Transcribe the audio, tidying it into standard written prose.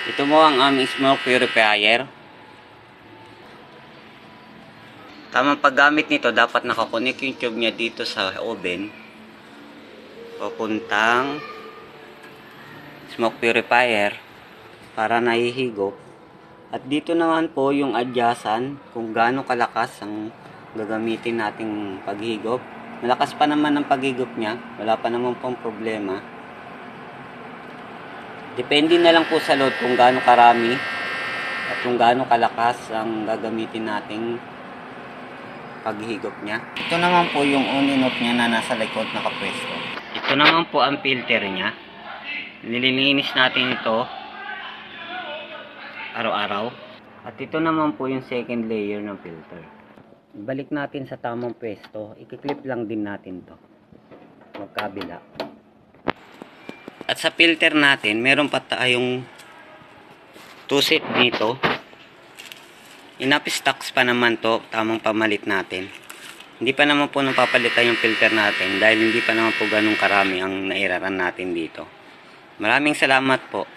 Ito mo ang aming smoke purifier. Tamang paggamit nito, dapat nakakonek yung tube niya dito sa oven. Papuntang smoke purifier para nahihigop. At dito naman po yung adyasan kung gaano kalakas ang gagamitin nating paghigop. Malakas pa naman ang paghigop niya. Wala pa naman pong problema. Depende na lang po sa load kung gaano karami at kung gaano kalakas ang gagamitin nating paghigop niya. Ito naman po yung on-and-off niya na nasa likod nakapwesto. Ito naman po ang filter niya. Nililinis natin ito araw-araw. At ito naman po yung second layer ng filter. Balik natin sa tamang pwesto. I-clip lang din natin to magkabila. At sa filter natin, meron pa tayong 2 set dito. Enough stocks pa naman to, tamang pamalit natin. Hindi pa naman po napapalitan yung filter natin dahil hindi pa naman po ganun karami ang nairaran natin dito. Maraming salamat po.